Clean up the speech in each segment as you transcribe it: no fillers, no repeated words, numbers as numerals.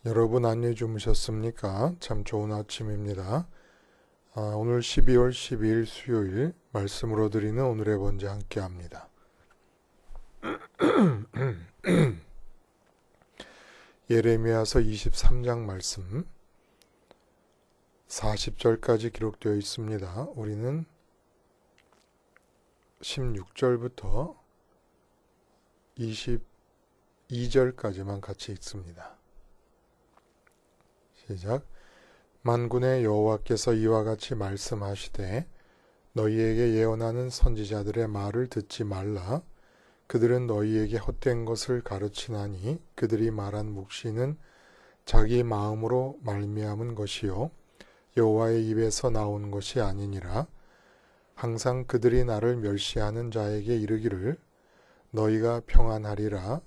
여러분 안녕히 주무셨습니까? 참 좋은 아침입니다. 오늘 12월 12일 수요일 말씀으로 드리는 오늘의 번제 함께 합니다. 예레미야서 23장 말씀 40절까지 기록되어 있습니다. 우리는 16절부터 22절까지만 같이 읽습니다. 시작. 만군의 여호와께서 이와 같이 말씀하시되 너희에게 예언하는 선지자들의 말을 듣지 말라. 그들은 너희에게 헛된 것을 가르치나니 그들이 말한 묵시는 자기 마음으로 말미암은 것이요 여호와의 입에서 나온 것이 아니니라. 항상 그들이 나를 멸시하는 자에게 이르기를 너희가 평안하리라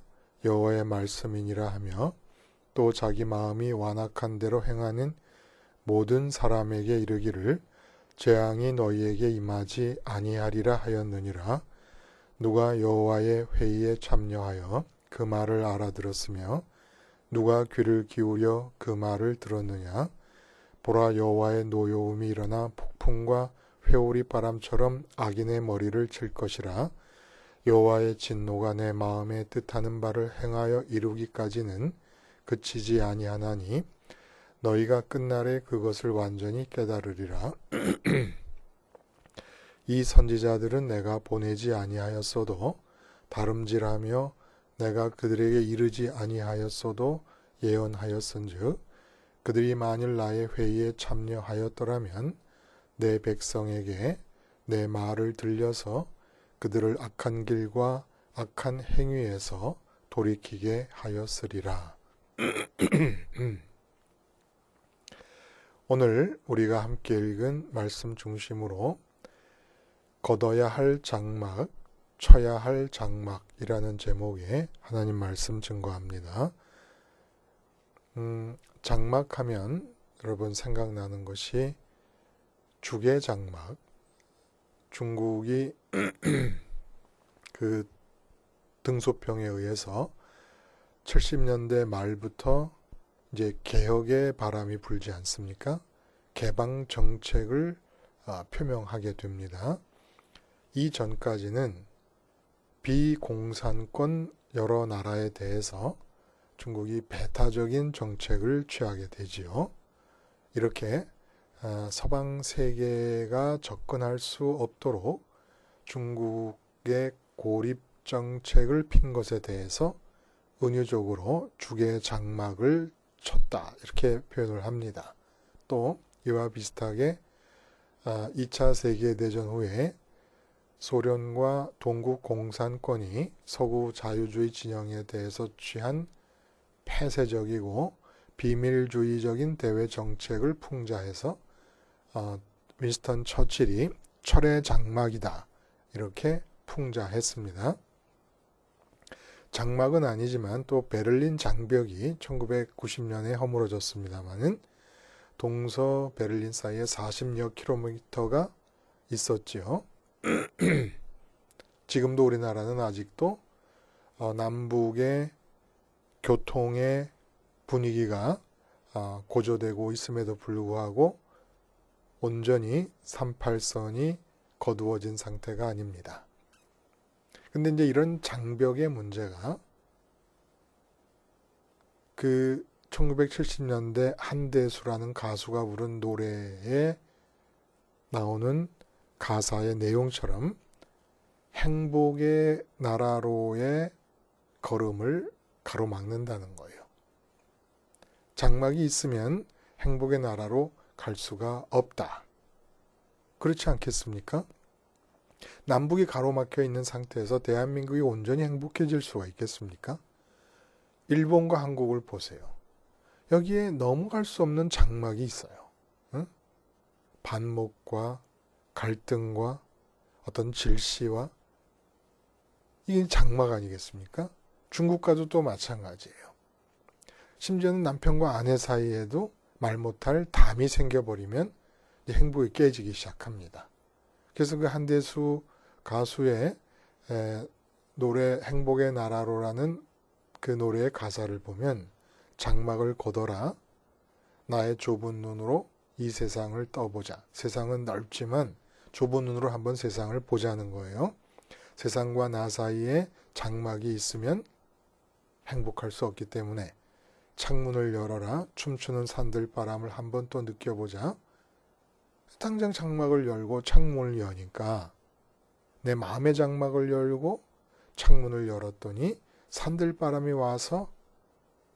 여호와의 말씀이니라 하며 또 자기 마음이 완악한 대로 행하는 모든 사람에게 이르기를 재앙이 너희에게 임하지 아니하리라 하였느니라. 누가 여호와의 회의에 참여하여 그 말을 알아들었으며 누가 귀를 기울여 그 말을 들었느냐. 보라, 여호와의 노여움이 일어나 폭풍과 회오리 바람처럼 악인의 머리를 칠 것이라. 여호와의 진노가 내 마음에 뜻하는 바를 행하여 이루기까지는 그치지 아니하나니 너희가 끝날에 그것을 완전히 깨달으리라. 이 선지자들은 내가 보내지 아니하였어도 다름질하며 내가 그들에게 이르지 아니하였어도 예언하였은즉 그들이 만일 나의 회의에 참여하였더라면 내 백성에게 내 말을 들려서 그들을 악한 길과 악한 행위에서 돌이키게 하였으리라. 오늘 우리가 함께 읽은 말씀 중심으로 걷어야 할 장막, 쳐야 할 장막이라는 제목의 하나님 말씀 증거합니다. 장막하면 여러분 생각나는 것이 죽의 장막. 중국이 그 등소평에 의해서 70년대 말부터 이제 개혁의 바람이 불지 않습니까? 개방 정책을 표명하게 됩니다. 이전까지는 비공산권 여러 나라에 대해서 중국이 배타적인 정책을 취하게 되지요. 이렇게 서방 세계가 접근할 수 없도록 중국의 고립 정책을 핀 것에 대해서 은유적으로 죽의 장막을 쳤다 이렇게 표현을 합니다. 또 이와 비슷하게 2차 세계대전 후에 소련과 동국 공산권이 서구 자유주의 진영에 대해서 취한 폐쇄적이고 비밀주의적인 대외 정책을 풍자해서 윈스턴 처칠이 철의 장막이다 이렇게 풍자했습니다. 장막은 아니지만 또 베를린 장벽이 1990년에 허물어졌습니다만은 동서 베를린 사이에 40여 킬로미터가 있었지요. 지금도 우리나라는 아직도 남북의 교통의 분위기가 고조되고 있음에도 불구하고 온전히 38선이 거두어진 상태가 아닙니다. 근데 이제 이런 장벽의 문제가 그 1970년대 한대수라는 가수가 부른 노래에 나오는 가사의 내용처럼 행복의 나라로의 걸음을 가로막는다는 거예요. 장막이 있으면 행복의 나라로 갈 수가 없다. 그렇지 않겠습니까? 남북이 가로막혀 있는 상태에서 대한민국이 온전히 행복해질 수가 있겠습니까? 일본과 한국을 보세요. 여기에 넘어갈 수 없는 장막이 있어요. 응? 반목과 갈등과 어떤 질시와 이게 장막 아니겠습니까? 중국과도 또 마찬가지예요. 심지어는 남편과 아내 사이에도 말 못할 담이 생겨버리면 이제 행복이 깨지기 시작합니다. 그래서 그 한대수 가수의 노래 행복의 나라로라는 그 노래의 가사를 보면 장막을 걷어라. 나의 좁은 눈으로 이 세상을 떠보자. 세상은 넓지만 좁은 눈으로 한번 세상을 보자는 거예요. 세상과 나 사이에 장막이 있으면 행복할 수 없기 때문에 창문을 열어라. 춤추는 산들바람을 한번 또 느껴보자. 당장 장막을 열고 창문을 여니까 내 마음의 장막을 열고 창문을 열었더니 산들바람이 와서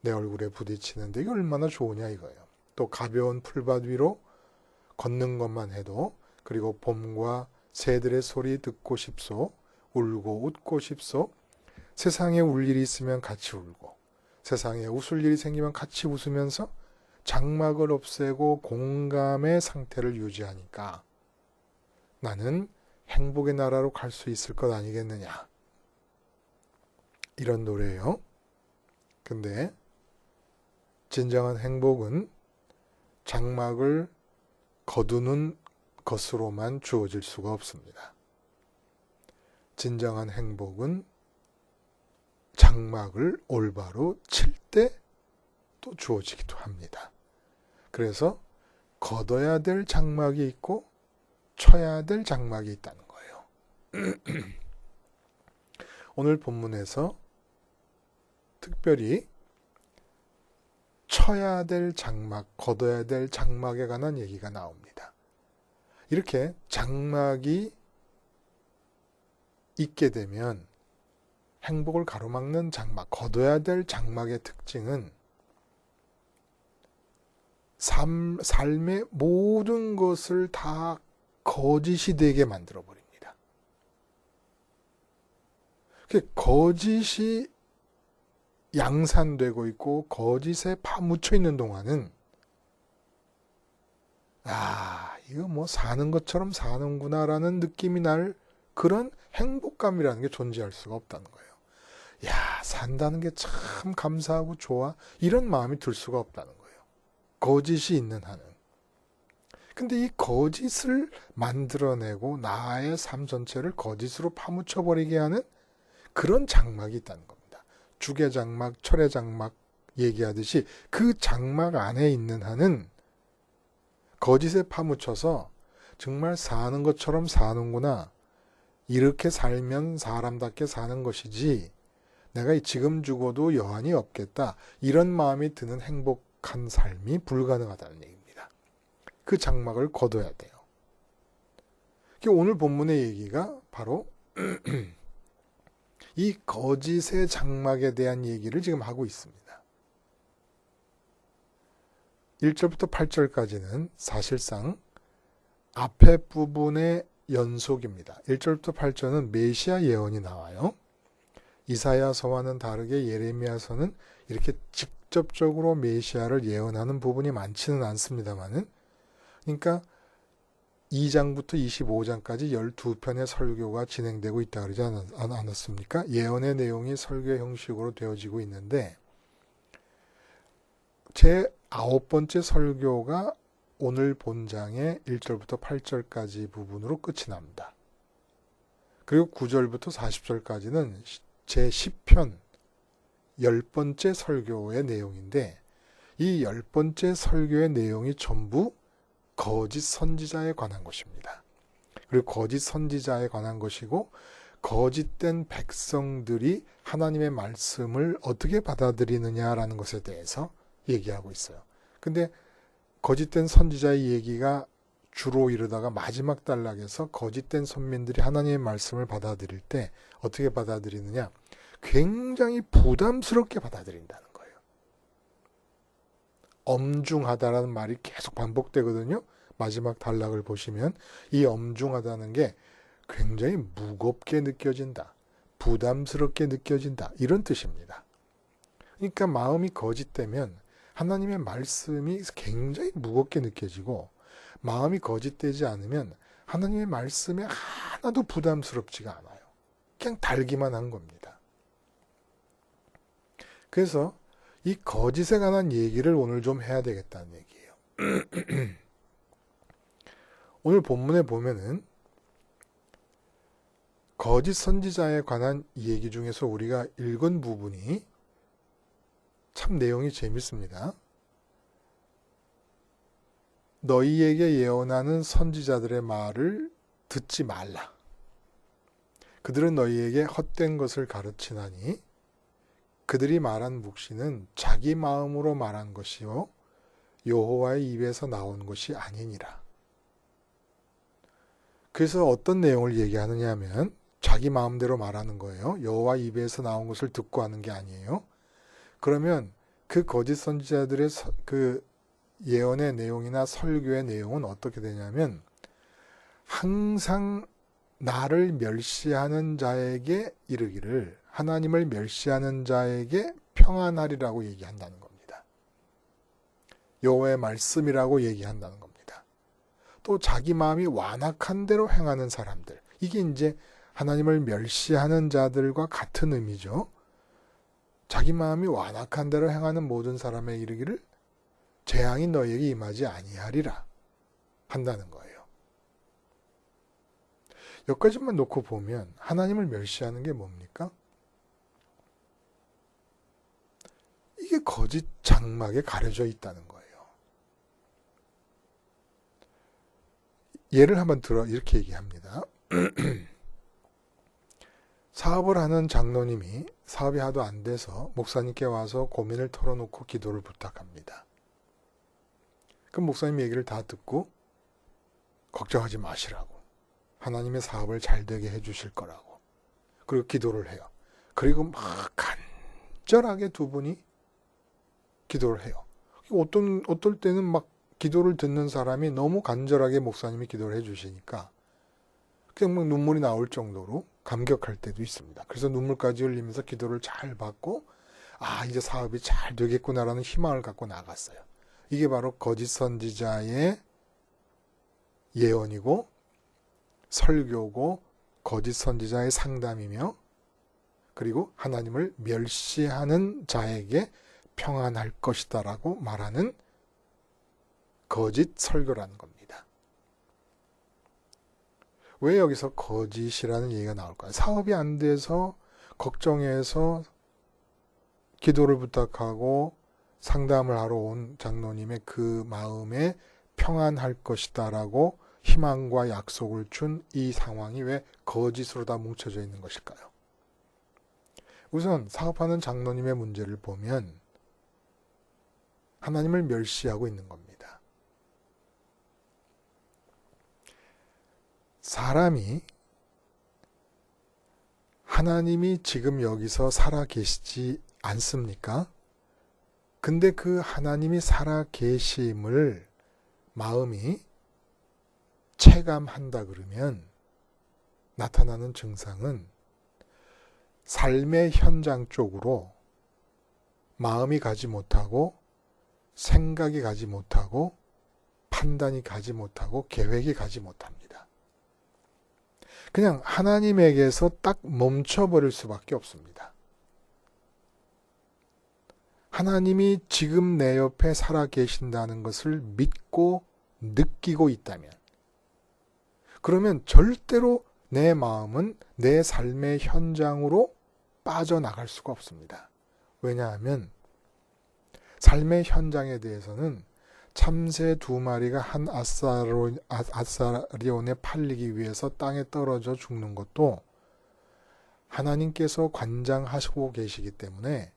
내 얼굴에 부딪히는데 이게 얼마나 좋으냐 이거예요. 또 가벼운 풀밭 위로 걷는 것만 해도 그리고 봄과 새들의 소리 듣고 싶소. 울고 웃고 싶소. 세상에 울 일이 있으면 같이 울고 세상에 웃을 일이 생기면 같이 웃으면서 장막을 없애고 공감의 상태를 유지하니까 나는 행복의 나라로 갈 수 있을 것 아니겠느냐. 이런 노래예요. 근데 진정한 행복은 장막을 거두는 것으로만 주어질 수가 없습니다. 진정한 행복은 장막을 올바로 칠 때 또 주어지기도 합니다. 그래서 걷어야 될 장막이 있고 쳐야 될 장막이 있다는 거예요. 오늘 본문에서 특별히 쳐야 될 장막, 걷어야 될 장막에 관한 얘기가 나옵니다. 이렇게 장막이 있게 되면 행복을 가로막는 장막, 걷어야 될 장막의 특징은 삶의 모든 것을 다 거짓이 되게 만들어 버립니다. 거짓이 양산되고 있고 거짓에 파묻혀 있는 동안은 이거 뭐 사는 것처럼 사는구나라는 느낌이 날 그런 행복감이라는 게 존재할 수가 없다는 거예요. 산다는 게 참 감사하고 좋아. 이런 마음이 들 수가 없다는 거예요. 거짓이 있는 한은. 근데 이 거짓을 만들어내고 나의 삶 전체를 거짓으로 파묻혀버리게 하는 그런 장막이 있다는 겁니다. 죽의 장막, 철의 장막 얘기하듯이 그 장막 안에 있는 한은 거짓에 파묻혀서 정말 사는 것처럼 사는구나. 이렇게 살면 사람답게 사는 것이지 내가 지금 죽어도 여한이 없겠다. 이런 마음이 드는 행복한 삶이 불가능하다는 얘기입니다. 그 장막을 거둬야 돼요. 오늘 본문의 얘기가 바로 이 거짓의 장막에 대한 얘기를 지금 하고 있습니다. 1절부터 8절까지는 사실상 앞에 부분의 연속입니다. 1절부터 8절은 메시아 예언이 나와요. 이사야서와는 다르게 예레미야서는 이렇게 직접적으로 메시아를 예언하는 부분이 많지는 않습니다만은, 그러니까 2장부터 25장까지 12편의 설교가 진행되고 있다 그러지 않았습니까? 예언의 내용이 설교 형식으로 되어지고 있는데 제 9번째 설교가 오늘 본장의 1절부터 8절까지 부분으로 끝이 납니다. 그리고 9절부터 40절까지는 제 10편 10번째 설교의 내용인데 이 10번째 설교의 내용이 전부 거짓 선지자에 관한 것입니다. 그리고 거짓 선지자에 관한 것이고 거짓된 백성들이 하나님의 말씀을 어떻게 받아들이느냐라는 것에 대해서 얘기하고 있어요. 근데 거짓된 선지자의 얘기가 주로 이르다가 마지막 단락에서 거짓된 선민들이 하나님의 말씀을 받아들일 때 어떻게 받아들이느냐? 굉장히 부담스럽게 받아들인다는 거예요. 엄중하다라는 말이 계속 반복되거든요. 마지막 단락을 보시면 이 엄중하다는 게 굉장히 무겁게 느껴진다. 부담스럽게 느껴진다. 이런 뜻입니다. 그러니까 마음이 거짓되면 하나님의 말씀이 굉장히 무겁게 느껴지고 마음이 거짓되지 않으면 하나님의 말씀이 하나도 부담스럽지가 않아요. 그냥 달기만 한 겁니다. 그래서 이 거짓에 관한 얘기를 오늘 좀 해야 되겠다는 얘기예요. 오늘 본문에 보면은 거짓 선지자에 관한 얘기 중에서 우리가 읽은 부분이 참 내용이 재밌습니다. 너희에게 예언하는 선지자들의 말을 듣지 말라. 그들은 너희에게 헛된 것을 가르치나니 그들이 말한 묵시는 자기 마음으로 말한 것이요 여호와의 입에서 나온 것이 아니니라. 그래서 어떤 내용을 얘기하느냐 하면 자기 마음대로 말하는 거예요. 여호와 입에서 나온 것을 듣고 하는 게 아니에요. 그러면 그 거짓 선지자들의 그 예언의 내용이나 설교의 내용은 어떻게 되냐면 항상 나를 멸시하는 자에게 이르기를 하나님을 멸시하는 자에게 평안하리라고 얘기한다는 겁니다. 여호와의 말씀이라고 얘기한다는 겁니다. 또 자기 마음이 완악한 대로 행하는 사람들, 이게 이제 하나님을 멸시하는 자들과 같은 의미죠. 자기 마음이 완악한 대로 행하는 모든 사람에 이르기를 재앙이 너희에게 임하지 아니하리라 한다는 거예요. 여기까지만 놓고 보면 하나님을 멸시하는 게 뭡니까? 이게 거짓 장막에 가려져 있다는 거예요. 예를 한번 들어 이렇게 얘기합니다. 사업을 하는 장로님이 사업이 하도 안 돼서 목사님께 와서 고민을 털어놓고 기도를 부탁합니다. 그럼 목사님 얘기를 다 듣고 걱정하지 마시라고. 하나님의 사업을 잘 되게 해주실 거라고. 그리고 기도를 해요. 그리고 막 간절하게 두 분이 기도를 해요. 어떨 때는 막 기도를 듣는 사람이 너무 간절하게 목사님이 기도를 해주시니까 그냥 막 눈물이 나올 정도로 감격할 때도 있습니다. 그래서 눈물까지 흘리면서 기도를 잘 받고 이제 사업이 잘 되겠구나라는 희망을 갖고 나갔어요. 이게 바로 거짓 선지자의 예언이고 설교고 거짓 선지자의 상담이며 그리고 하나님을 멸시하는 자에게 평안할 것이다 라고 말하는 거짓 설교라는 겁니다. 왜 여기서 거짓이라는 얘기가 나올까요? 사업이 안 돼서 걱정해서 기도를 부탁하고 상담을 하러 온 장로님의 그 마음에 평안할 것이다 라고 희망과 약속을 준 이 상황이 왜 거짓으로 다 뭉쳐져 있는 것일까요? 우선 사업하는 장로님의 문제를 보면 하나님을 멸시하고 있는 겁니다. 사람이 하나님이 지금 여기서 살아 계시지 않습니까? 근데 그 하나님이 살아 계심을 마음이 체감한다 그러면 나타나는 증상은 삶의 현장 쪽으로 마음이 가지 못하고 생각이 가지 못하고 판단이 가지 못하고 계획이 가지 못합니다. 그냥 하나님에게서 딱 멈춰버릴 수밖에 없습니다. 하나님이 지금 내 옆에 살아 계신다는 것을 믿고 느끼고 있다면 그러면 절대로 내 마음은 내 삶의 현장으로 빠져나갈 수가 없습니다. 왜냐하면 삶의 현장에 대해서는 참새 2마리가 한 아사리온에 팔리기 위해서 땅에 떨어져 죽는 것도 하나님께서 관장하시고 계시기 때문에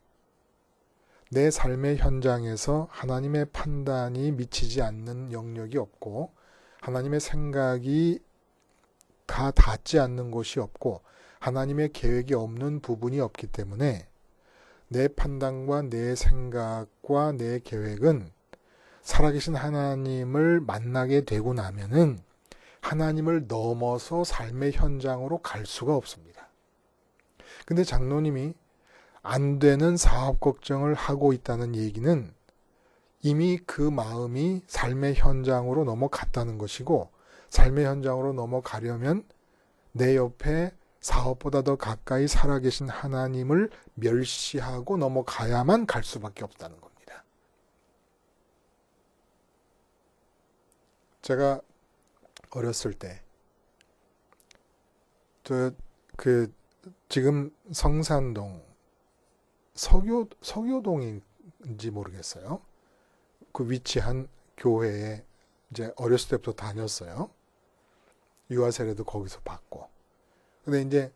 내 삶의 현장에서 하나님의 판단이 미치지 않는 영역이 없고 하나님의 생각이 다 닿지 않는 곳이 없고 하나님의 계획이 없는 부분이 없기 때문에 내 판단과 내 생각과 내 계획은 살아계신 하나님을 만나게 되고 나면은 하나님을 넘어서 삶의 현장으로 갈 수가 없습니다. 근데 장로님이 안 되는 사업 걱정을 하고 있다는 얘기는 이미 그 마음이 삶의 현장으로 넘어갔다는 것이고 삶의 현장으로 넘어가려면 내 옆에 사업보다 더 가까이 살아계신 하나님을 멸시하고 넘어가야만 갈 수밖에 없다는 겁니다. 제가 어렸을 때 지금 성산동 서교동이 교회장인지 모르겠어요. 그 위치한 교회에 이제 어렸을 때부터 다녔어요. 유아 세례도 거기서 받고. 근데 이제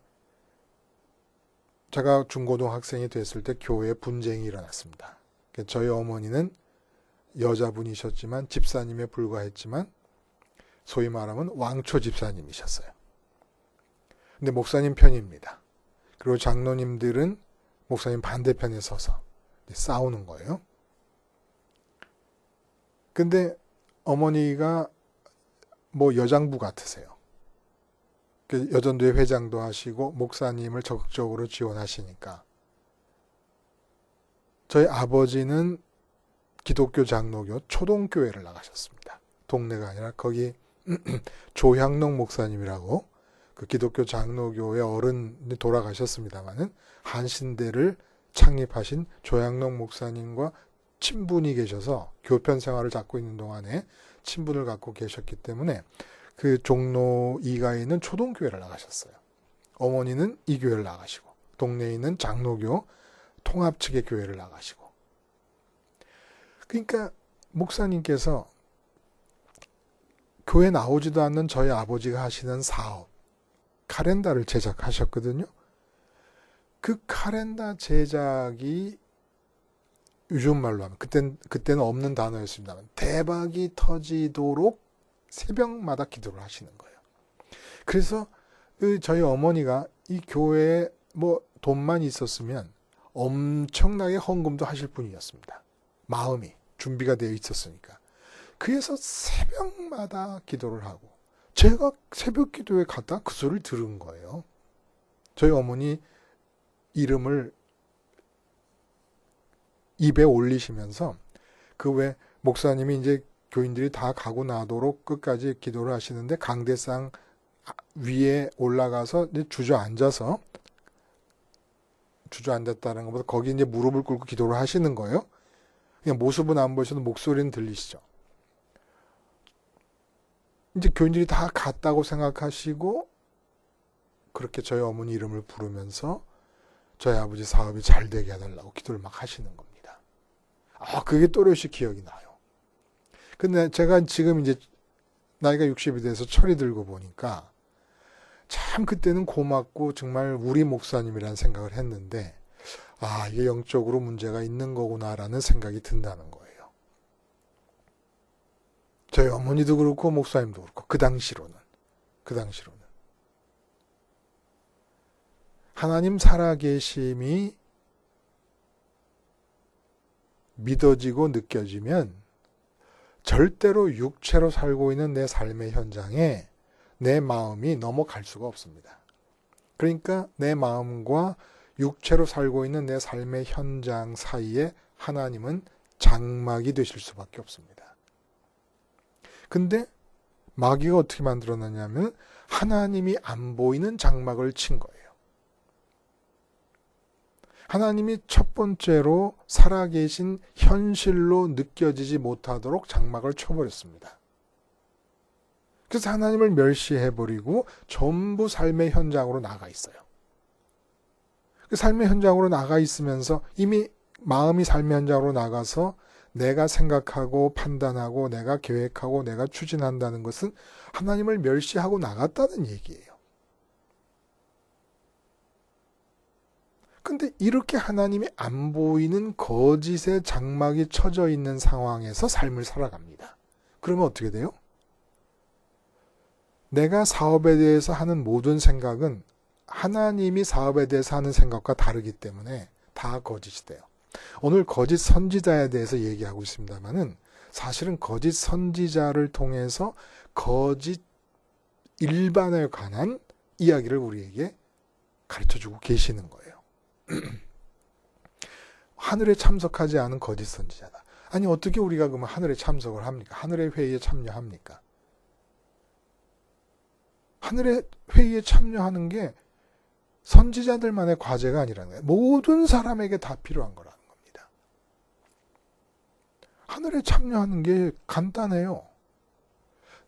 제가 중고등학생이 됐을 때 교회에 분쟁이 일어났습니다. 저희 어머니는 여자분이셨지만 집사님에 불과했지만 소위 말하면 왕초 집사님이셨어요. 근데 목사님 편입니다. 그리고 장로님들은 목사님 반대편에 서서 싸우는 거예요. 근데 어머니가 뭐 여장부 같으세요. 여전도회 회장도 하시고 목사님을 적극적으로 지원하시니까 저희 아버지는 기독교 장로교 초동교회를 나가셨습니다. 동네가 아니라 거기 조향록 목사님이라고 그 기독교 장로교회 어른이 돌아가셨습니다마는 한신대를 창립하신 조향록 목사님과 친분이 계셔서 교편 생활을 잡고 있는 동안에 친분을 갖고 계셨기 때문에 그 종로 2가에 있는 초동교회를 나가셨어요. 어머니는 이 교회를 나가시고 동네에 있는 장로교 통합 측의 교회를 나가시고. 그러니까 목사님께서 교회 나오지도 않는 저희 아버지가 하시는 사업 카렌다를 제작하셨거든요. 그 카렌다 제작이 요즘 말로 하면 그때는 없는 단어였습니다만 대박이 터지도록 새벽마다 기도를 하시는 거예요. 그래서 저희 어머니가 이 교회에 뭐 돈만 있었으면 엄청나게 헌금도 하실 분이었습니다. 마음이 준비가 되어 있었으니까. 그래서 새벽마다 기도를 하고 제가 새벽 기도에 갔다 그 소리를 들은 거예요. 저희 어머니 이름을 입에 올리시면서 그 외 목사님이 이제 교인들이 다 가고 나도록 끝까지 기도를 하시는데 강대상 위에 올라가서 이제 주저앉았다는 것보다 거기 이제 무릎을 꿇고 기도를 하시는 거예요. 그냥 모습은 안 보셔도 목소리는 들리시죠. 이제 교인들이 다 갔다고 생각하시고 그렇게 저희 어머니 이름을 부르면서 저희 아버지 사업이 잘 되게 해달라고 기도를 막 하시는 겁니다. 그게 또렷이 기억이 나요. 근데 제가 지금 이제 나이가 60이 돼서 철이 들고 보니까 참 그때는 고맙고 정말 우리 목사님이라는 생각을 했는데 이게 영적으로 문제가 있는 거구나라는 생각이 든다는 거예요. 저희 어머니도 그렇고 목사님도 그렇고 그 당시로는 하나님 살아계심이 믿어지고 느껴지면 절대로 육체로 살고 있는 내 삶의 현장에 내 마음이 넘어갈 수가 없습니다. 그러니까 내 마음과 육체로 살고 있는 내 삶의 현장 사이에 하나님은 장막이 되실 수밖에 없습니다. 근데 마귀가 어떻게 만들어놨냐면 하나님이 안 보이는 장막을 친 거예요. 하나님이 첫 번째로 살아계신 현실로 느껴지지 못하도록 장막을 쳐버렸습니다. 그래서 하나님을 멸시해버리고 전부 삶의 현장으로 나가 있어요. 그 삶의 현장으로 나가 있으면서 이미 마음이 삶의 현장으로 나가서 내가 생각하고 판단하고 내가 계획하고 내가 추진한다는 것은 하나님을 멸시하고 나갔다는 얘기예요. 근데 이렇게 하나님이 안 보이는 거짓의 장막이 쳐져 있는 상황에서 삶을 살아갑니다. 그러면 어떻게 돼요? 내가 사업에 대해서 하는 모든 생각은 하나님이 사업에 대해서 하는 생각과 다르기 때문에 다 거짓이 돼요. 오늘 거짓 선지자에 대해서 얘기하고 있습니다만은 사실은 거짓 선지자를 통해서 거짓 일반에 관한 이야기를 우리에게 가르쳐주고 계시는 거예요. 하늘에 참석하지 않은 거짓 선지자다. 아니 어떻게 우리가 그러면 하늘에 참석을 합니까? 하늘의 회의에 참여합니까? 하늘의 회의에 참여하는 게 선지자들만의 과제가 아니라는 거예요. 모든 사람에게 다 필요한 거라는 겁니다. 하늘에 참여하는 게 간단해요.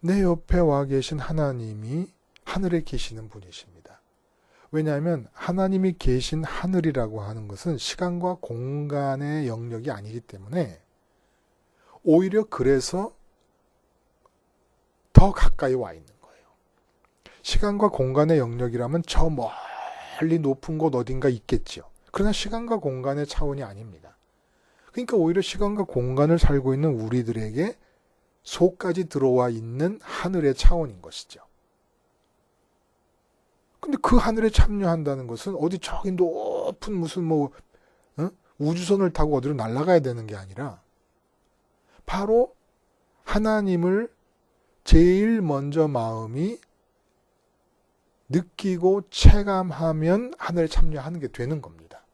내 옆에 와 계신 하나님이 하늘에 계시는 분이십니다. 왜냐하면 하나님이 계신 하늘이라고 하는 것은 시간과 공간의 영역이 아니기 때문에 오히려 그래서 더 가까이 와 있는 거예요. 시간과 공간의 영역이라면 저 멀리 높은 곳 어딘가 있겠지요. 그러나 시간과 공간의 차원이 아닙니다. 그러니까 오히려 시간과 공간을 살고 있는 우리들에게 속까지 들어와 있는 하늘의 차원인 것이죠. 근데 그 하늘에 참여한다는 것은 어디 저기 높은 무슨 우주선을 타고 어디로 날아가야 되는 게 아니라 바로 하나님을 제일 먼저 마음이 느끼고 체감하면 하늘에 참여하는 게 되는 겁니다.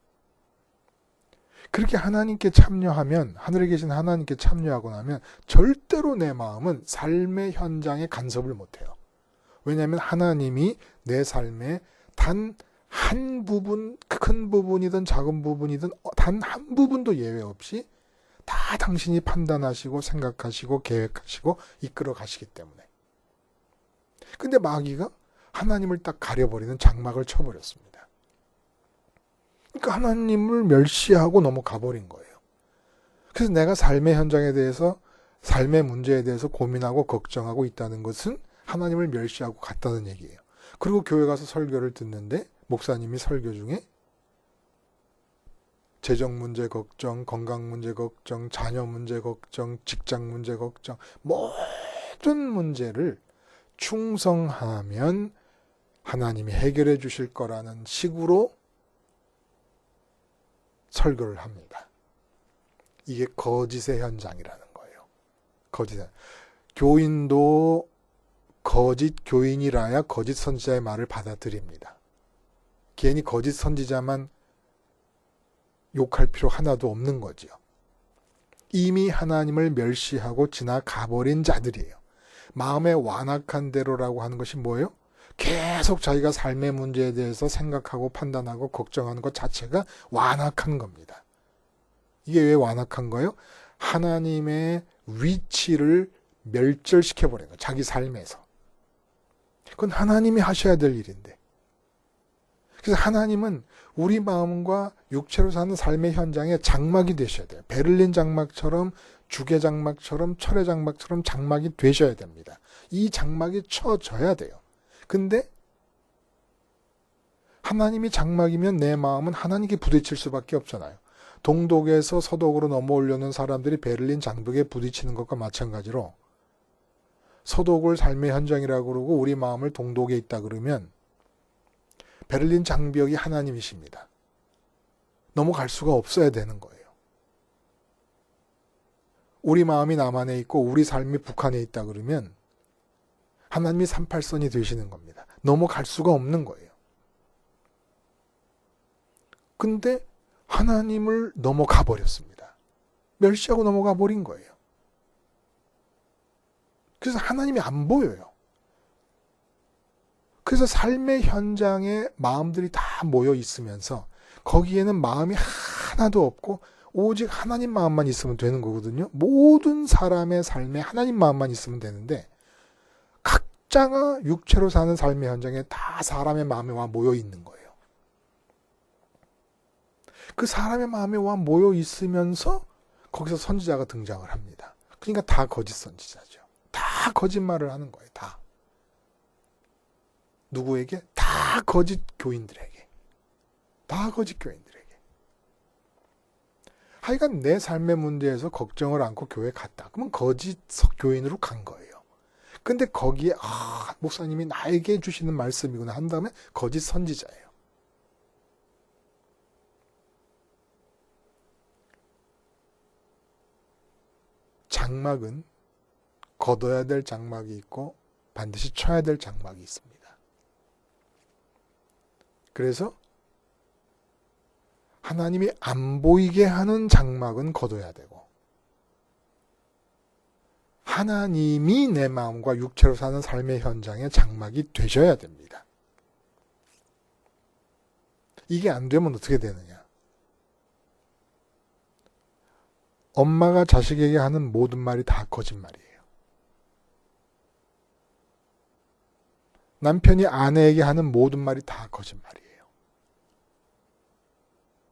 그렇게 하나님께 참여하면, 하늘에 계신 하나님께 참여하고 나면 절대로 내 마음은 삶의 현장에 간섭을 못해요. 왜냐하면 하나님이 내 삶에 단 한 부분, 큰 부분이든 작은 부분이든 단 한 부분도 예외 없이 다 당신이 판단하시고 생각하시고 계획하시고 이끌어 가시기 때문에. 근데 마귀가 하나님을 딱 가려버리는 장막을 쳐버렸습니다. 그러니까 하나님을 멸시하고 넘어가 버린 거예요. 그래서 내가 삶의 현장에 대해서, 삶의 문제에 대해서 고민하고 걱정하고 있다는 것은 하나님을 멸시하고 같다는 얘기예요. 그리고 교회 가서 설교를 듣는데 목사님이 설교 중에 재정 문제 걱정, 건강 문제 걱정, 자녀 문제 걱정, 직장 문제 걱정, 모든 문제를 충성하면 하나님이 해결해 주실 거라는 식으로 설교를 합니다. 이게 거짓의 현장이라는 거예요. 거짓의. 교인도 거짓 교인이라야 거짓 선지자의 말을 받아들입니다. 괜히 거짓 선지자만 욕할 필요 하나도 없는 거지요. 이미 하나님을 멸시하고 지나가버린 자들이에요. 마음의 완악한 대로라고 하는 것이 뭐예요? 계속 자기가 삶의 문제에 대해서 생각하고 판단하고 걱정하는 것 자체가 완악한 겁니다. 이게 왜 완악한 거예요? 하나님의 위치를 멸절시켜버린 거예요. 자기 삶에서. 그건 하나님이 하셔야 될 일인데. 그래서 하나님은 우리 마음과 육체로 사는 삶의 현장에 장막이 되셔야 돼요. 베를린 장막처럼, 주계 장막처럼, 철의 장막처럼 장막이 되셔야 됩니다. 이 장막이 쳐져야 돼요. 근데 하나님이 장막이면 내 마음은 하나님께 부딪힐 수밖에 없잖아요. 동독에서 서독으로 넘어오려는 사람들이 베를린 장벽에 부딪히는 것과 마찬가지로 서독을 삶의 현장이라고 그러고 우리 마음을 동독에 있다 그러면 베를린 장벽이 하나님이십니다. 넘어갈 수가 없어야 되는 거예요. 우리 마음이 남한에 있고 우리 삶이 북한에 있다 그러면 하나님이 38선이 되시는 겁니다. 넘어갈 수가 없는 거예요. 근데 하나님을 넘어가 버렸습니다. 멸시하고 넘어가 버린 거예요. 그래서 하나님이 안 보여요. 그래서 삶의 현장에 마음들이 다 모여 있으면서 거기에는 마음이 하나도 없고 오직 하나님 마음만 있으면 되는 거거든요. 모든 사람의 삶에 하나님 마음만 있으면 되는데 각자가 육체로 사는 삶의 현장에 다 사람의 마음에 와 모여 있는 거예요. 그 사람의 마음에 와 모여 있으면서 거기서 선지자가 등장을 합니다. 그러니까 다 거짓 선지자죠. 다 거짓말을 하는 거예요. 다. 누구에게? 다 거짓 교인들에게. 다 거짓 교인들에게. 하여간 내 삶의 문제에서 걱정을 않고 교회 갔다. 그러면 거짓 교인으로 간 거예요. 근데 거기에 목사님이 나에게 주시는 말씀이구나 한 다음에 거짓 선지자예요. 장막은 걷어야 될 장막이 있고 반드시 쳐야 될 장막이 있습니다. 그래서 하나님이 안 보이게 하는 장막은 걷어야 되고 하나님이 내 마음과 육체로 사는 삶의 현장에 장막이 되셔야 됩니다. 이게 안 되면 어떻게 되느냐? 엄마가 자식에게 하는 모든 말이 다 거짓말이에요. 남편이 아내에게 하는 모든 말이 다 거짓말이에요.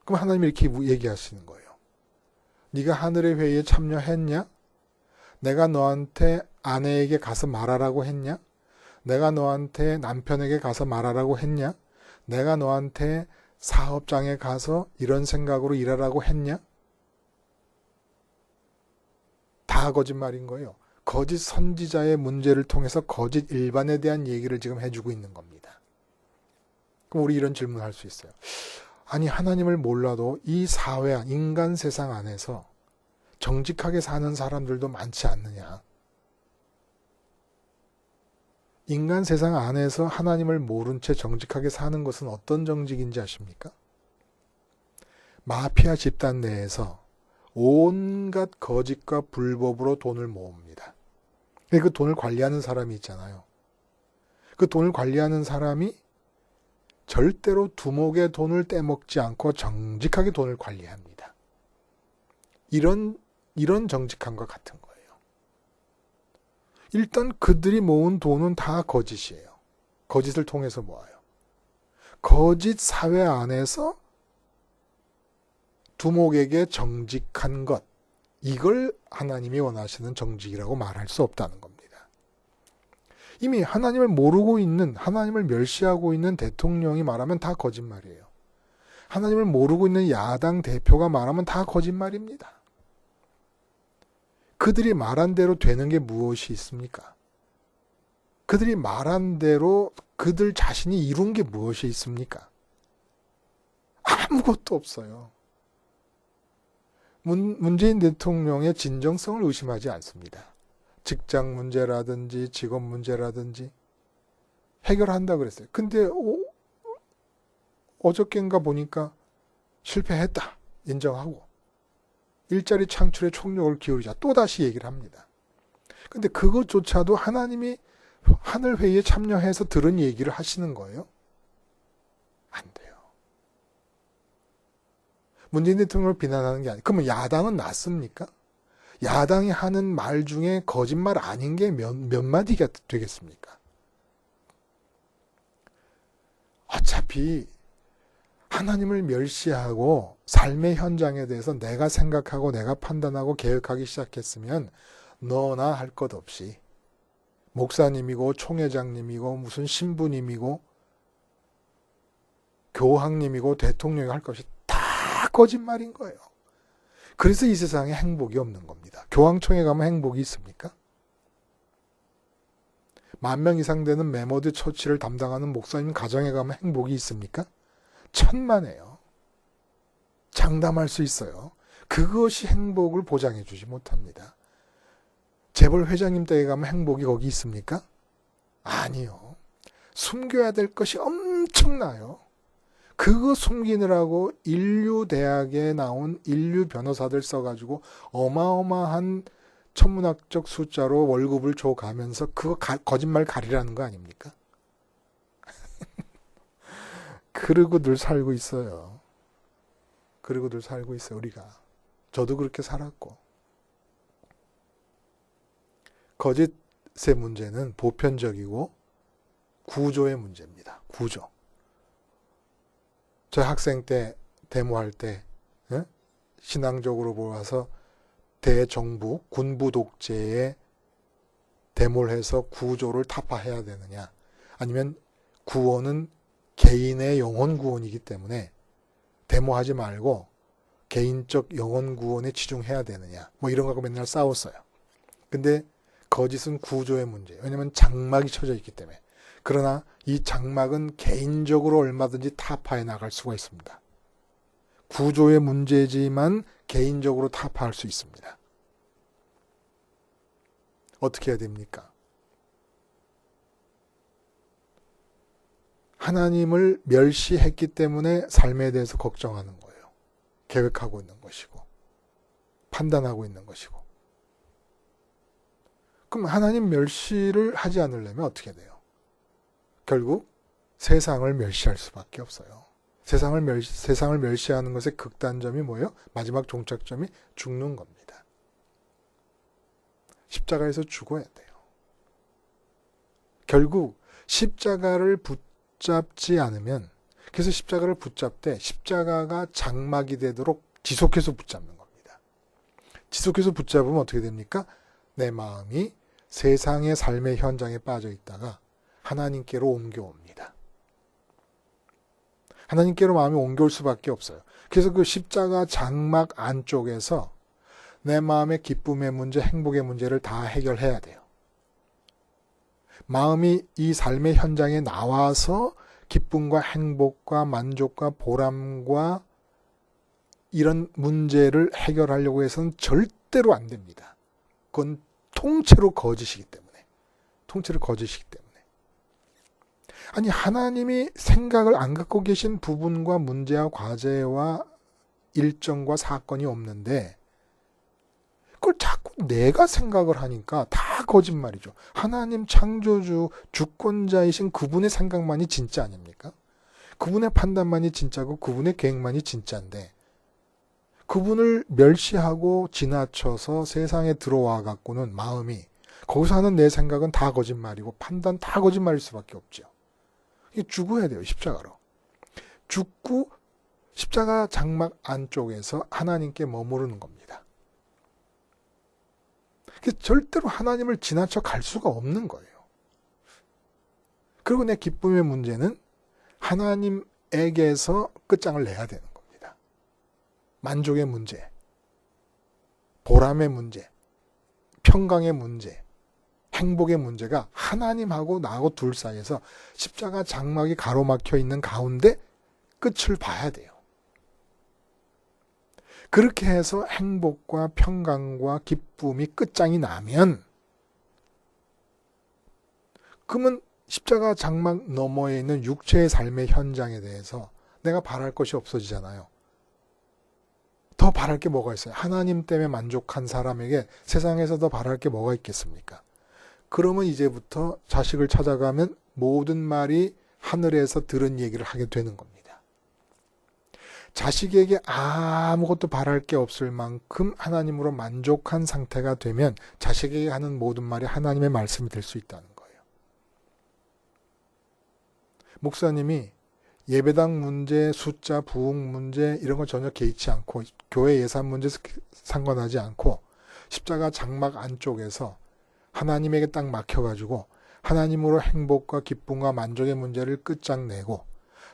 그럼 하나님이 이렇게 얘기하시는 거예요. 네가 하늘의 회의에 참여했냐? 내가 너한테 아내에게 가서 말하라고 했냐? 내가 너한테 남편에게 가서 말하라고 했냐? 내가 너한테 사업장에 가서 이런 생각으로 일하라고 했냐? 다 거짓말인 거예요. 거짓 선지자의 문제를 통해서 거짓 일반에 대한 얘기를 지금 해주고 있는 겁니다. 그럼 우리 이런 질문을 할 수 있어요. 아니, 하나님을 몰라도 이 사회, 인간 세상 안에서 정직하게 사는 사람들도 많지 않느냐? 인간 세상 안에서 하나님을 모른 채 정직하게 사는 것은 어떤 정직인지 아십니까? 마피아 집단 내에서 온갖 거짓과 불법으로 돈을 모읍니다. 그 돈을 관리하는 사람이 있잖아요. 그 돈을 관리하는 사람이 절대로 두목의 돈을 떼먹지 않고 정직하게 돈을 관리합니다. 이런 정직함과 같은 거예요. 일단 그들이 모은 돈은 다 거짓이에요. 거짓을 통해서 모아요. 거짓 사회 안에서 두목에게 정직한 것, 이걸 하나님이 원하시는 정직이라고 말할 수 없다는 겁니다. 이미 하나님을 모르고 있는, 하나님을 멸시하고 있는 대통령이 말하면 다 거짓말이에요. 하나님을 모르고 있는 야당 대표가 말하면 다 거짓말입니다. 그들이 말한 대로 되는 게 무엇이 있습니까? 그들이 말한 대로 그들 자신이 이룬 게 무엇이 있습니까? 아무것도 없어요. 문재인 대통령의 진정성을 의심하지 않습니다. 직장 문제라든지 직업 문제라든지 해결한다 그랬어요. 근데 어저께인가 보니까 실패했다 인정하고 일자리 창출에 총력을 기울이자 또다시 얘기를 합니다. 근데 그것조차도 하나님이 하늘회의에 참여해서 들은 얘기를 하시는 거예요? 안 돼요. 문재인 대통령을 비난하는 게 아니에요. 그러면 야당은 낫습니까? 야당이 하는 말 중에 거짓말 아닌 게 몇 마디가 되겠습니까? 어차피 하나님을 멸시하고 삶의 현장에 대해서 내가 생각하고 내가 판단하고 계획하기 시작했으면 너나 할 것 없이 목사님이고 총회장님이고 무슨 신부님이고 교황님이고 대통령이 할 것이 다 거짓말인 거예요. 그래서 이 세상에 행복이 없는 겁니다. 교황청에 가면 행복이 있습니까? 10,000명 이상 되는 메모드 처치를 담당하는 목사님 가정에 가면 행복이 있습니까? 천만에요. 장담할 수 있어요. 그것이 행복을 보장해 주지 못합니다. 재벌 회장님 댁에 가면 행복이 거기 있습니까? 아니요. 숨겨야 될 것이 엄청나요. 그거 숨기느라고 인류대학에 나온 인류 변호사들 써가지고 어마어마한 천문학적 숫자로 월급을 줘가면서 그거 거짓말 가리라는 거 아닙니까? 그러고들 살고 있어요. 그러고들 살고 있어요, 우리가. 저도 그렇게 살았고. 거짓의 문제는 보편적이고 구조의 문제입니다. 구조. 저 학생 때 데모할 때 신앙적으로 보아서 대정부, 군부 독재에 데모를 해서 구조를 타파해야 되느냐, 아니면 구원은 개인의 영혼 구원이기 때문에 데모하지 말고 개인적 영혼 구원에 치중해야 되느냐, 뭐 이런 거하고 맨날 싸웠어요. 근데 거짓은 구조의 문제예요. 왜냐하면 장막이 쳐져 있기 때문에. 그러나 이 장막은 개인적으로 얼마든지 타파해 나갈 수가 있습니다. 구조의 문제지만 개인적으로 타파할 수 있습니다. 어떻게 해야 됩니까? 하나님을 멸시했기 때문에 삶에 대해서 걱정하는 거예요. 계획하고 있는 것이고 판단하고 있는 것이고. 그럼 하나님 멸시를 하지 않으려면 어떻게 돼요? 결국 세상을 멸시할 수밖에 없어요. 세상을 멸시하는 것의 극단점이 뭐예요? 마지막 종착점이 죽는 겁니다. 십자가에서 죽어야 돼요. 결국 십자가를 붙잡지 않으면, 그래서 십자가를 붙잡되 십자가가 장막이 되도록 지속해서 붙잡는 겁니다. 지속해서 붙잡으면 어떻게 됩니까? 내 마음이 세상의 삶의 현장에 빠져 있다가 하나님께로 옮겨옵니다. 하나님께로 마음이 옮겨올 수밖에 없어요. 그래서 그 십자가 장막 안쪽에서 내 마음의 기쁨의 문제, 행복의 문제를 다 해결해야 돼요. 마음이 이 삶의 현장에 나와서 기쁨과 행복과 만족과 보람과 이런 문제를 해결하려고 해서는 절대로 안 됩니다. 그건 통째로 거짓이기 때문에. 통째로 거짓이기 때문에. 아니, 하나님이 생각을 안 갖고 계신 부분과 문제와 과제와 일정과 사건이 없는데 그걸 자꾸 내가 생각을 하니까 다 거짓말이죠. 하나님 창조주, 주권자이신 그분의 생각만이 진짜 아닙니까? 그분의 판단만이 진짜고 그분의 계획만이 진짜인데 그분을 멸시하고 지나쳐서 세상에 들어와 갖고는 마음이 거기서 하는 내 생각은 다 거짓말이고 판단 다 거짓말일 수밖에 없죠. 이게 죽어야 돼요. 십자가로. 죽고 십자가 장막 안쪽에서 하나님께 머무르는 겁니다. 절대로 하나님을 지나쳐 갈 수가 없는 거예요. 그리고 내 기쁨의 문제는 하나님에게서 끝장을 내야 되는 겁니다. 만족의 문제, 보람의 문제, 평강의 문제, 행복의 문제가 하나님하고 나하고 둘 사이에서 십자가 장막이 가로막혀 있는 가운데 끝을 봐야 돼요. 그렇게 해서 행복과 평강과 기쁨이 끝장이 나면 그러면 십자가 장막 너머에 있는 육체의 삶의 현장에 대해서 내가 바랄 것이 없어지잖아요. 더 바랄 게 뭐가 있어요? 하나님 때문에 만족한 사람에게 세상에서 더 바랄 게 뭐가 있겠습니까? 그러면 이제부터 자식을 찾아가면 모든 말이 하늘에서 들은 얘기를 하게 되는 겁니다. 자식에게 아무것도 바랄 게 없을 만큼 하나님으로 만족한 상태가 되면 자식에게 하는 모든 말이 하나님의 말씀이 될 수 있다는 거예요. 목사님이 예배당 문제, 숫자, 부흥 문제 이런 거 전혀 개의치 않고 교회 예산 문제 상관하지 않고 십자가 장막 안쪽에서 하나님에게 딱 막혀가지고 하나님으로 행복과 기쁨과 만족의 문제를 끝장내고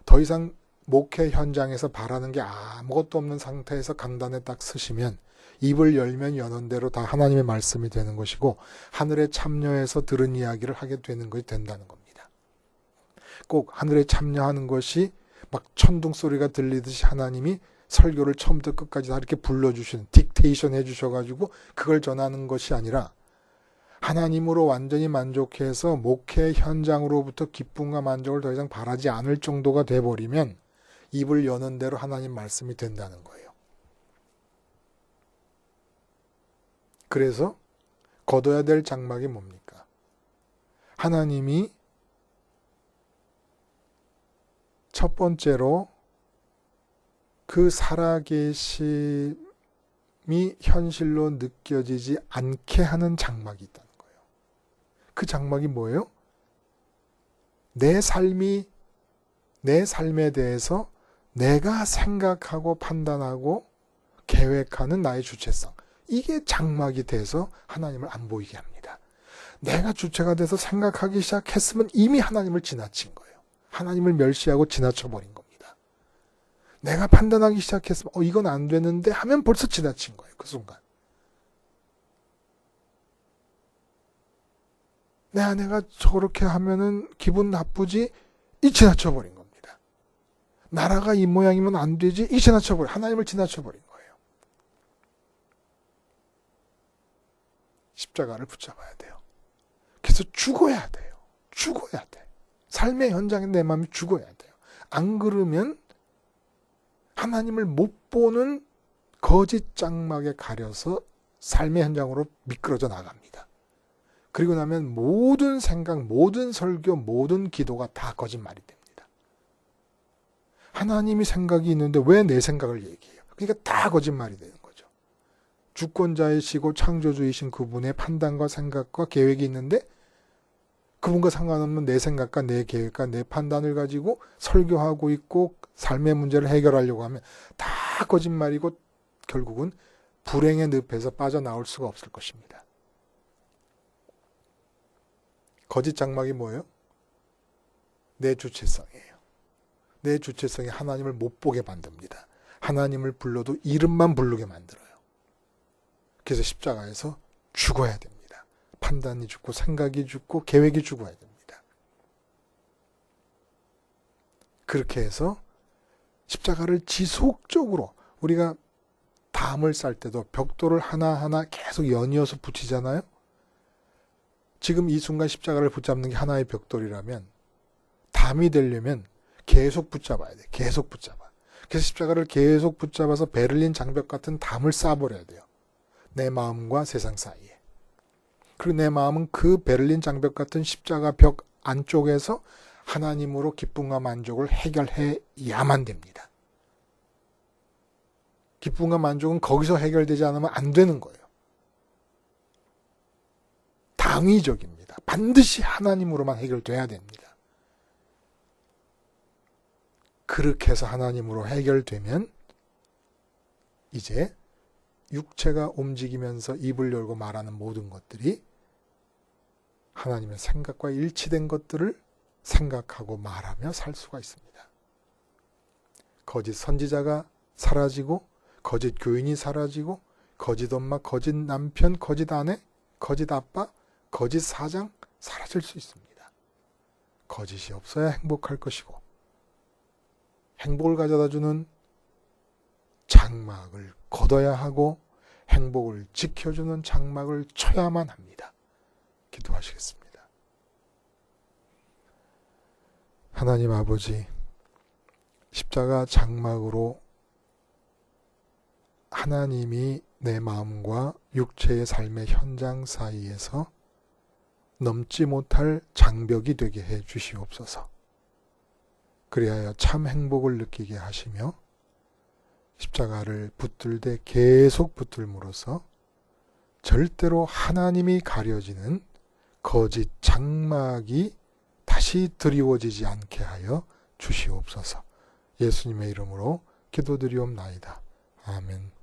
더 이상 목회 현장에서 바라는 게 아무것도 없는 상태에서 강단에 딱 서시면 입을 열면 여는 대로 다 하나님의 말씀이 되는 것이고 하늘에 참여해서 들은 이야기를 하게 되는 것이 된다는 겁니다. 꼭 하늘에 참여하는 것이 막 천둥 소리가 들리듯이 하나님이 설교를 처음부터 끝까지 다 이렇게 불러주시는 딕테이션 해주셔가지고 그걸 전하는 것이 아니라 하나님으로 완전히 만족해서 목회 현장으로부터 기쁨과 만족을 더 이상 바라지 않을 정도가 돼버리면 입을 여는 대로 하나님 말씀이 된다는 거예요. 그래서 걷어야 될 장막이 뭡니까? 하나님이 첫 번째로 그 살아계심이 현실로 느껴지지 않게 하는 장막이 있다는 거예요. 그 장막이 뭐예요? 내 삶에 대해서 내가 생각하고 판단하고 계획하는 나의 주체성. 이게 장막이 돼서 하나님을 안 보이게 합니다. 내가 주체가 돼서 생각하기 시작했으면 이미 하나님을 지나친 거예요. 하나님을 멸시하고 지나쳐버린 겁니다. 내가 판단하기 시작했으면 이건 안 되는데 하면 벌써 지나친 거예요. 그 순간. 내 아내가 저렇게 하면은 기분 나쁘지? 이 지나쳐버린 겁니다. 나라가 이 모양이면 안 되지? 이 지나쳐버린, 하나님을 지나쳐버린 거예요. 십자가를 붙잡아야 돼요. 그래서 죽어야 돼요. 죽어야 돼. 삶의 현장에 내 마음이 죽어야 돼요. 안 그러면 하나님을 못 보는 거짓 장막에 가려서 삶의 현장으로 미끄러져 나갑니다. 그리고 나면 모든 생각, 모든 설교, 모든 기도가 다 거짓말이 됩니다. 하나님이 생각이 있는데 왜 내 생각을 얘기해요? 그러니까 다 거짓말이 되는 거죠. 주권자이시고 창조주이신 그분의 판단과 생각과 계획이 있는데 그분과 상관없는 내 생각과 내 계획과 내 판단을 가지고 설교하고 있고 삶의 문제를 해결하려고 하면 다 거짓말이고 결국은 불행의 늪에서 빠져나올 수가 없을 것입니다. 거짓 장막이 뭐예요? 내 주체성이에요. 내 주체성이 하나님을 못 보게 만듭니다. 하나님을 불러도 이름만 부르게 만들어요. 그래서 십자가에서 죽어야 됩니다. 판단이 죽고 생각이 죽고 계획이 죽어야 됩니다. 그렇게 해서 십자가를 지속적으로 우리가 담을 쌀 때도 벽돌을 하나하나 계속 연이어서 붙이잖아요. 지금 이 순간 십자가를 붙잡는 게 하나의 벽돌이라면 담이 되려면 계속 붙잡아야 돼. 계속 붙잡아. 그래서 십자가를 계속 붙잡아서 베를린 장벽 같은 담을 쌓아버려야 돼요. 내 마음과 세상 사이에. 그리고 내 마음은 그 베를린 장벽 같은 십자가 벽 안쪽에서 하나님으로 기쁨과 만족을 해결해야만 됩니다. 기쁨과 만족은 거기서 해결되지 않으면 안 되는 거예요. 당위적입니다. 반드시 하나님으로만 해결돼야 됩니다. 그렇게 해서 하나님으로 해결되면 이제 육체가 움직이면서 입을 열고 말하는 모든 것들이 하나님의 생각과 일치된 것들을 생각하고 말하며 살 수가 있습니다. 거짓 선지자가 사라지고 거짓 교인이 사라지고 거짓 엄마, 거짓 남편, 거짓 아내, 거짓 아빠, 거짓 사장 사라질 수 있습니다. 거짓이 없어야 행복할 것이고 행복을 가져다주는 장막을 걷어야 하고 행복을 지켜주는 장막을 쳐야만 합니다. 기도하시겠습니다. 하나님 아버지, 십자가 장막으로 하나님이 내 마음과 육체의 삶의 현장 사이에서 넘지 못할 장벽이 되게 해 주시옵소서. 그리하여 참 행복을 느끼게 하시며 십자가를 붙들 때 계속 붙들므로써 절대로 하나님이 가려지는 거짓 장막이 다시 드리워지지 않게 하여 주시옵소서. 예수님의 이름으로 기도드리옵나이다. 아멘.